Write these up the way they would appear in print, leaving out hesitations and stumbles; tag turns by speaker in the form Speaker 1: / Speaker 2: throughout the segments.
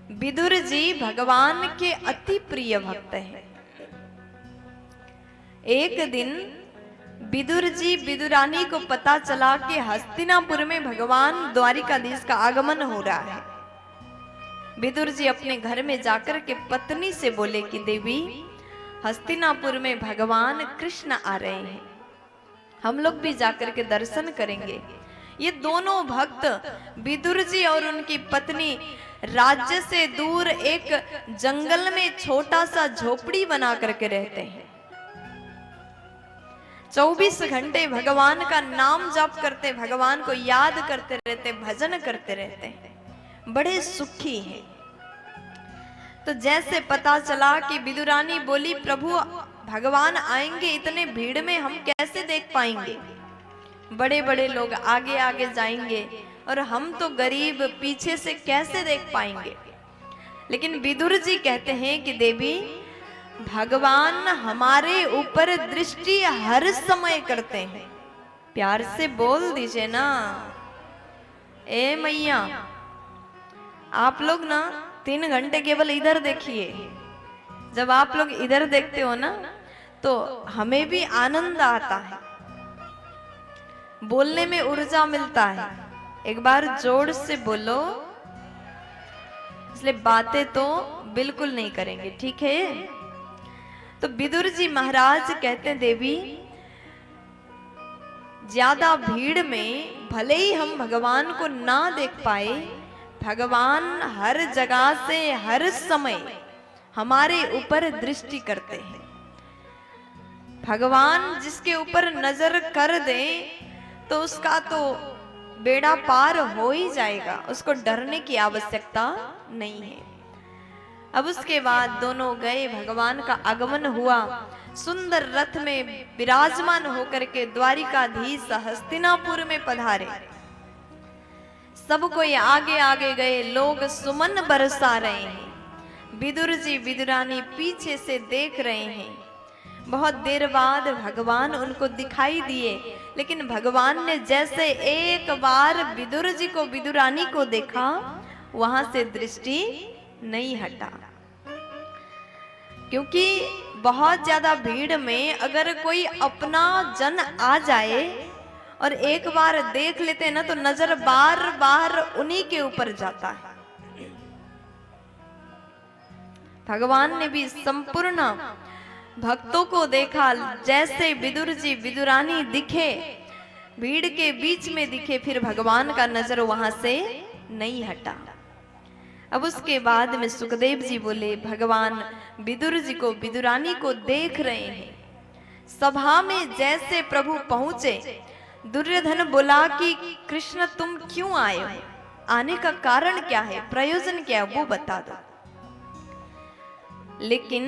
Speaker 1: विदुर जी भगवान के अति प्रिय भक्त हैं। एक दिन विदुर जी विदुरानी को पता चला कि हस्तिनापुर में भगवान द्वारिकाधीश का आगमन हो रहा है। विदुर जी अपने घर में जाकर के पत्नी से बोले कि देवी, हस्तिनापुर में भगवान कृष्ण आ रहे हैं, हम लोग भी जाकर के दर्शन करेंगे। ये दोनों भक्त विदुर जी और उनकी पत्नी राज्य से दूर एक जंगल में छोटा सा झोपड़ी बना करके रहते हैं। 24 घंटे भगवान का नाम जप करते, भगवान को याद करते रहते, भजन करते रहते हैं, बड़े सुखी हैं। तो जैसे पता चला कि विदुरानी बोली, प्रभु भगवान आएंगे, इतने भीड़ में हम कैसे देख पाएंगे, बड़े बड़े लोग आगे आगे जाएंगे और हम तो गरीब पीछे से कैसे देख पाएंगे। लेकिन विदुर जी कहते हैं कि देवी, भगवान हमारे ऊपर दृष्टि हर समय करते हैं। प्यार से बोल दीजिए ना, ए मैया, आप लोग ना 3 घंटे केवल इधर देखिए। जब आप लोग इधर देखते हो ना तो हमें भी आनंद आता है, बोलने में ऊर्जा मिलता है। एक बार जोर से बोलो, इसलिए बातें तो बिल्कुल नहीं करेंगे, ठीक है। तो विदुर जी महाराज कहते हैं, देवी ज्यादा भीड़ में भले ही हम भगवान को ना देख पाए, भगवान हर जगह से हर समय हमारे ऊपर दृष्टि करते हैं। भगवान जिसके ऊपर नजर कर दे तो उसका तो बेड़ा पार हो ही जाएगा, उसको डरने की आवश्यकता नहीं है। अब उसके बाद दोनों गए, भगवान का आगमन हुआ, सुंदर रथ में विराजमान होकर के द्वारिकाधीश हस्तिनापुर में पधारे। सब कोई आगे आगे गए, लोग सुमन बरसा रहे हैं, विदुर जी विदुरानी पीछे से देख रहे हैं। बहुत देर बाद भगवान उनको दिखाई दिए, लेकिन भगवान ने जैसे एक बार विदुर जी को विदुरानी को देखा, वहां से दृष्टि नहीं हटा। क्योंकि बहुत ज्यादा भीड़ में अगर कोई अपना जन आ जाए और एक बार देख लेते ना तो नजर बार बार उन्हीं के ऊपर जाता है। भगवान ने भी संपूर्ण भक्तों को देखा, जैसे विदुर जी विदुरानी दिखे, भीड़ के बीच में दिखे, फिर भगवान का नजर वहां से नहीं हटा। अब उसके बाद में सुखदेव जी बोले, भगवान विदुर जी को विदुरानी को देख रहे हैं। सभा में जैसे प्रभु पहुंचे, दुर्योधन बोला कि कृष्ण तुम क्यों आए हो, आने का कारण क्या है, प्रयोजन क्या है, वो बता दो। लेकिन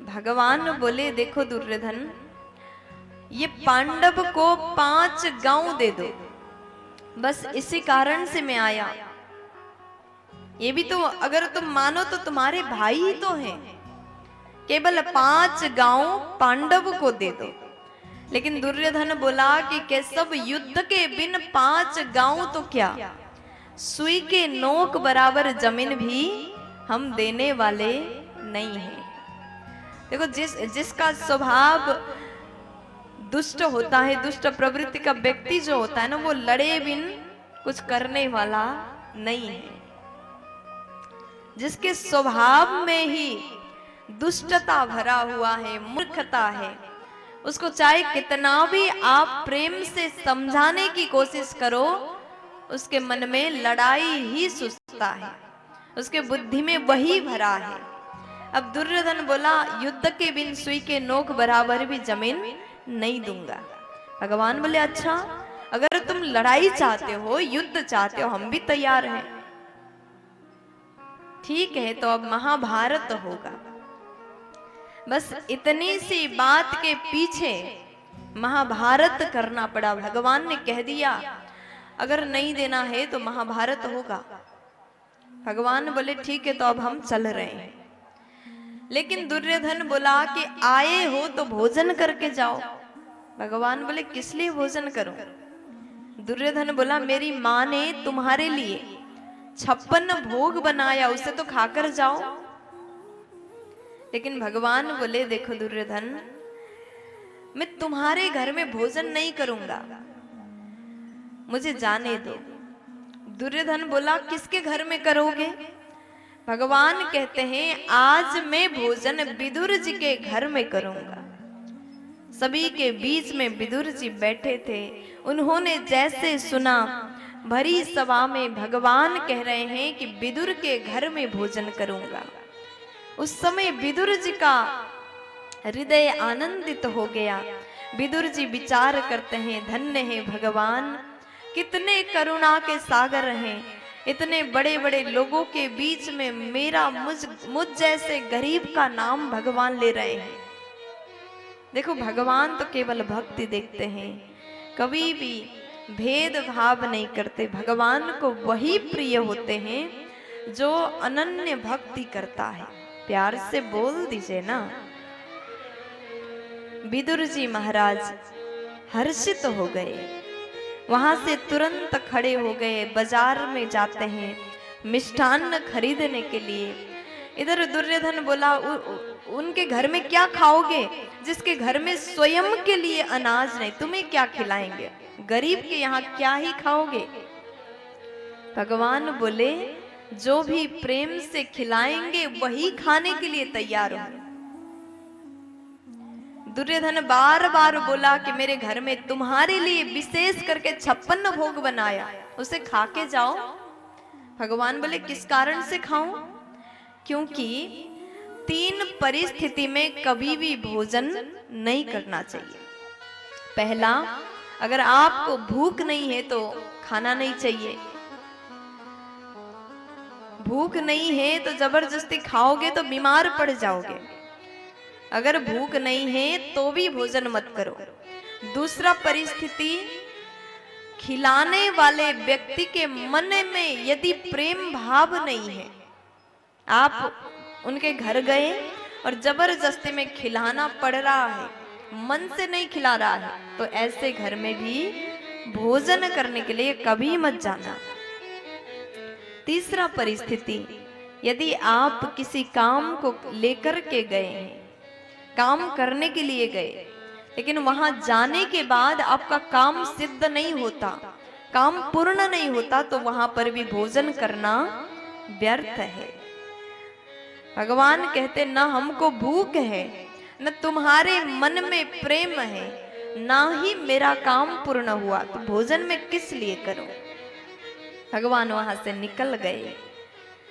Speaker 1: भगवान बोले, देखो दुर्योधन, ये पांडव को 5 गांव दे दो, बस इसी कारण से मैं आया। ये भी तो अगर तुम मानो तो तुम्हारे भाई ही तो हैं, केवल 5 गांव पांडव को दे दो। लेकिन दुर्योधन बोला कि केशव, युद्ध के बिन 5 गांव तो क्या, सुई के नोक बराबर जमीन भी हम देने वाले नहीं हैं। देखो, जिसका स्वभाव दुष्ट होता है, दुष्ट प्रवृत्ति का व्यक्ति जो होता है ना, वो लड़े बिन कुछ करने वाला नहीं है। जिसके स्वभाव में ही दुष्टता भरा हुआ है, मूर्खता है, उसको चाहे कितना भी आप प्रेम से समझाने की कोशिश करो, उसके मन में लड़ाई ही सुस्ता है, उसके बुद्धि में वही भरा है। अब दुर्योधन बोला, युद्ध के बिन सुई के नोक बराबर भी जमीन नहीं दूंगा। भगवान बोले, अच्छा, अगर तुम लड़ाई चाहते हो, युद्ध चाहते हो, हम भी तैयार हैं। ठीक है, तो अब महाभारत होगा। बस इतनी सी बात के पीछे महाभारत करना पड़ा। भगवान ने कह दिया, अगर नहीं देना है तो महाभारत होगा। भगवान बोले, ठीक है, तो अब हम चल रहे हैं। लेकिन दुर्योधन बोला कि आए हो तो भोजन करके जाओ। भगवान बोले, किस लिए भोजन करूं? दुर्योधन बोला, मेरी माँ ने तुम्हारे लिए 56 भोग बनाया, उसे तो खाकर जाओ। लेकिन भगवान बोले देखो दुर्योधन, मैं तुम्हारे घर में भोजन नहीं करूंगा, मुझे जाने दो। दुर्योधन बोला किसके घर में करोगे? भगवान कहते हैं आज मैं भोजन विदुर जी के घर में करूंगा। सभी के बीच में विदुर जी बैठे थे। उन्होंने जैसे सुना, भरी सभा में भगवान कह रहे हैं कि विदुर के घर में भोजन करूंगा। उस समय विदुर जी का हृदय आनंदित हो गया। विदुर जी विचार करते हैं धन्य है भगवान, कितने करुणा के सागर हैं, इतने बड़े बड़े लोगों के बीच में मेरा मुझ जैसे गरीब का नाम भगवान ले रहे हैं। देखो भगवान तो केवल भक्ति देखते हैं, कभी भी भेदभाव नहीं करते। भगवान को वही प्रिय होते हैं जो अनन्य भक्ति करता है। प्यार से बोल दीजिए ना। विदुर जी महाराज हर्षित हो गए, वहां से तुरंत खड़े हो गए, बाजार में जाते हैं मिष्ठान्न खरीदने के लिए। इधर दुर्योधन बोला उनके घर में क्या खाओगे जिसके घर में स्वयं के लिए अनाज नहीं, तुम्हें क्या खिलाएंगे, गरीब के यहाँ क्या ही खाओगे। भगवान बोले जो भी प्रेम से खिलाएंगे वही खाने के लिए तैयार हो। दुर्योधन बार बार बोला कि मेरे घर में तुम्हारे लिए विशेष करके 56 भोग बनाया, उसे खा के जाओ। भगवान बोले किस कारण से खाऊं? क्योंकि 3 परिस्थिति में कभी भी भोजन नहीं करना चाहिए। पहला, अगर आपको भूख नहीं है तो खाना नहीं चाहिए। भूख नहीं है तो जबरदस्ती खाओगे तो बीमार पड़ जाओगे। अगर भूख नहीं है तो भी भोजन मत करो। दूसरा परिस्थिति, खिलाने वाले व्यक्ति के मन में यदि प्रेम भाव नहीं है, आप उनके घर गए और जबरदस्ती में खिलाना पड़ रहा है, मन से नहीं खिला रहा है, तो ऐसे घर में भी भोजन करने के लिए कभी मत जाना। तीसरा परिस्थिति, यदि आप किसी काम को लेकर के गए हैं, काम करने के लिए गए, लेकिन वहां जाने के बाद आपका काम सिद्ध नहीं होता, काम पूर्ण नहीं होता, तो वहां पर भी भोजन करना व्यर्थ है। भगवान कहते ना हमको भूख है, न तुम्हारे मन में प्रेम है, ना ही मेरा काम पूर्ण हुआ, तो भोजन में किस लिए करूं। भगवान वहां से निकल गए।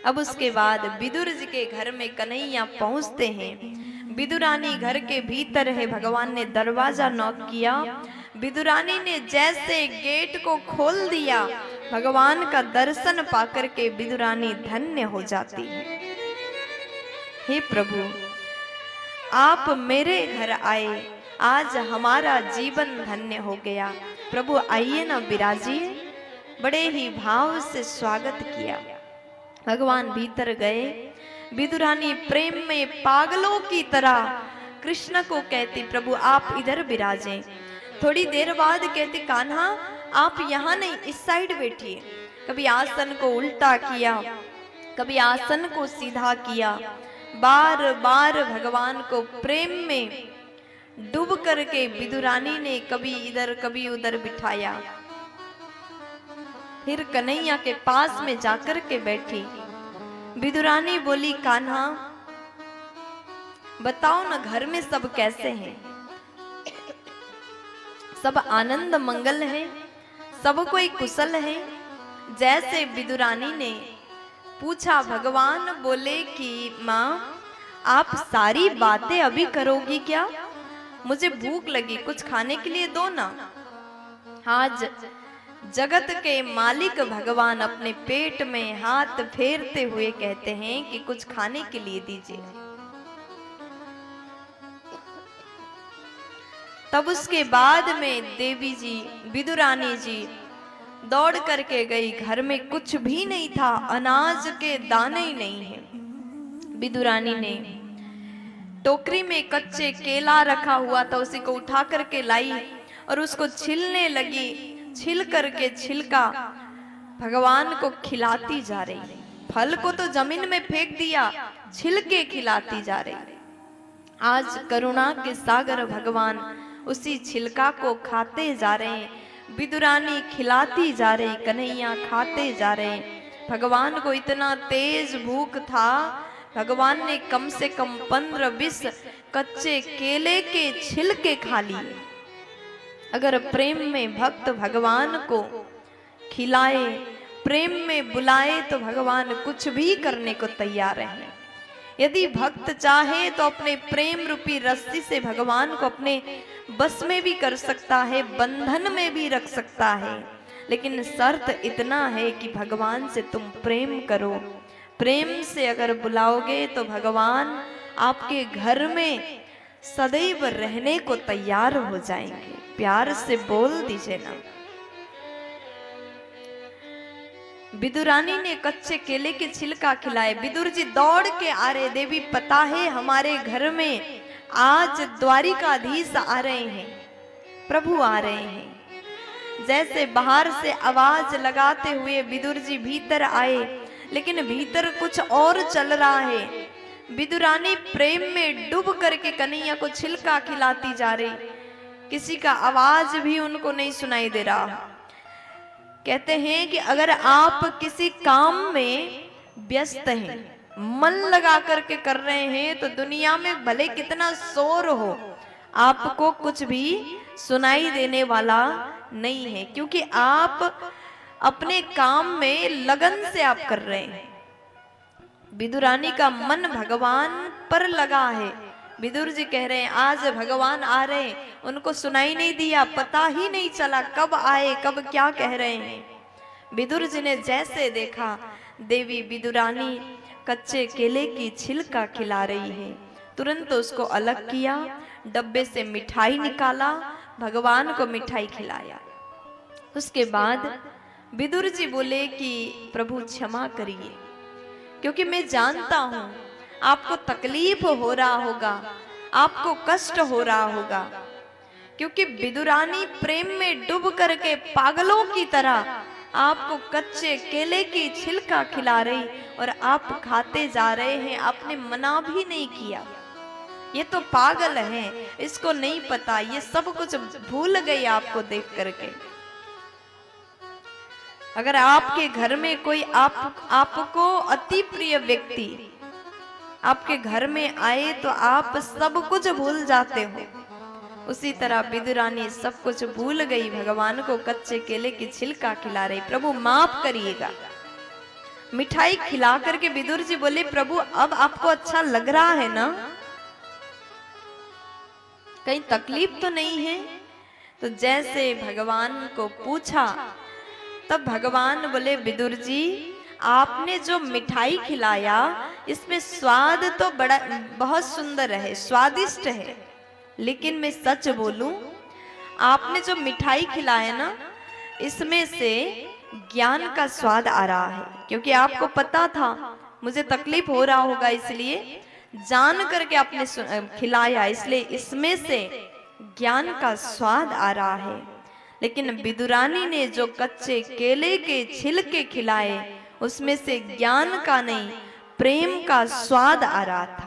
Speaker 1: अब उसके बाद विदुर जी के घर में कन्हैया पहुंचते हैं। विदुरानी घर के भीतर है। भगवान ने दरवाजा नॉक किया। विदुरानी ने जैसे गेट को खोल दिया, भगवान का दर्शन पाकर के विदुरानी धन्य हो जाती है। हे प्रभु, आप मेरे घर आए, आज हमारा जीवन धन्य हो गया। प्रभु आइए ना विराजिए। बड़े ही भाव से स्वागत किया। भगवान भीतर गए। विदुरानी प्रेम में पागलों की तरह कृष्ण को कहती प्रभु आप इधर विराजें। थोड़ी देर बाद कहती कान्हा आप यहाँ नहीं, इस साइड बैठिए। कभी आसन को उल्टा किया, कभी आसन को सीधा किया। बार बार भगवान को प्रेम में डूब करके विदुरानी ने कभी इधर कभी उधर बिठाया। फिर कन्हैया के पास में जाकर के बैठी। विदुरानी बोली कान्हा बताओ ना घर में सब कैसे हैं, सब आनंद मंगल है, सब कोई कुशल है। जैसे विदुरानी ने पूछा, भगवान बोले कि माँ आप सारी बातें अभी करोगी क्या, मुझे भूख लगी, कुछ खाने के लिए दो ना। आज जगत के मालिक भगवान अपने पेट में हाथ फेरते हुए कहते हैं कि कुछ खाने के लिए दीजिए। तब उसके बाद में देवी जी विदुरानी जी दौड़ करके गई। घर में कुछ भी नहीं था, अनाज के दाने ही नहीं है। विदुरानी ने टोकरी में कच्चे केला रखा हुआ था, उसी को उठा करके लाई और उसको छीलने लगी। छिल करके छिलका भगवान को खिलाती जा रही है। फल को तो जमीन में फेंक दिया, छिलके खिलाती जा रही है। आज करुणा के सागर भगवान उसी छिलका को खाते जा रहे हैं। विदुरानी खिलाती जा रही, कन्हैया खाते जा रहे। भगवान को इतना तेज भूख था, भगवान ने कम से कम 15-20 कच्चे केले के छिलके खा लिए। अगर प्रेम में भक्त भगवान को खिलाए, प्रेम में बुलाए, तो भगवान कुछ भी करने को तैयार हैं। यदि भक्त चाहे तो अपने प्रेम रूपी रस्सी से भगवान को अपने बस में भी कर सकता है, बंधन में भी रख सकता है, लेकिन शर्त इतना है कि भगवान से तुम प्रेम करो। प्रेम से अगर बुलाओगे तो भगवान आपके घर में सदैव रहने को तैयार हो जाएंगे। प्यार से बोल दीजिए ना। विदुरानी ने कच्चे केले के छिलका खिलाए। विदुर जी दौड़ के आ रहे, देवी पता है हमारे घर में आज द्वारिकाधीश आ रहे हैं, प्रभु आ रहे हैं। जैसे बाहर से आवाज लगाते हुए विदुर जी भीतर आए, लेकिन भीतर कुछ और चल रहा है। विदुरानी प्रेम में डूब करके कन्हैया को छिलका खिलाती जा रही, किसी का आवाज भी उनको नहीं सुनाई दे रहा। कहते हैं कि अगर आप किसी काम में व्यस्त हैं, मन लगा करके कर रहे हैं, तो दुनिया में भले कितना शोर हो, आपको कुछ भी सुनाई देने वाला नहीं है, क्योंकि आप अपने काम में लगन से आप कर रहे हैं। विदुरानी का मन भगवान पर लगा है। विदुर जी कह रहे हैं आज भगवान आ रहे हैं, उनको सुनाई नहीं दिया, पता ही नहीं चला कब आए कब क्या कह रहे हैं। विदुर जी ने जैसे देखा देवी विदुरानी कच्चे केले की छिलका खिला रही है, तुरंत उसको अलग किया, डब्बे से मिठाई निकाला, भगवान को मिठाई खिलाया। उसके बाद विदुर जी बोले कि प्रभु क्षमा करिए, क्योंकि मैं जानता हूं आपको तकलीफ हो रहा होगा, आपको कष्ट हो रहा होगा, क्योंकि विदुरानी प्रेम में डूब करके पागलों की तरह आपको कच्चे केले की छिलका खिला रही और आप खाते जा रहे हैं, आपने मना भी नहीं किया। ये तो पागल है, इसको नहीं पता, ये सब कुछ भूल गई आपको देख करके। अगर आपके घर में कोई आपको अति प्रिय व्यक्ति आपके घर में आए तो आप सब कुछ भूल जाते हो, उसी तरह विदुरानी सब कुछ भूल गई, भगवान को कच्चे केले की छिलका खिला रही। प्रभु माफ करिएगा। मिठाई खिला करके विदुर जी बोले प्रभु अब आपको अच्छा लग रहा है ना, कहीं तकलीफ तो नहीं है? तो जैसे भगवान को पूछा तब भगवान बोले विदुर जी आपने जो मिठाई खिलाया इसमें स्वाद तो बहुत सुंदर है, स्वादिष्ट है, लेकिन मैं सच बोलूं आपने जो मिठाई खिलाया ना इसमें से ज्ञान का स्वाद आ रहा है, क्योंकि आपको पता था मुझे तकलीफ हो रहा होगा, इसलिए जान करके आपने खिलाया, इसलिए इसमें से ज्ञान का स्वाद आ रहा है। लेकिन विदुरानी ने जो कच्चे केले के छिलके खिलाए उसमें से ज्ञान का नहीं प्रेम का स्वाद आ रहा था।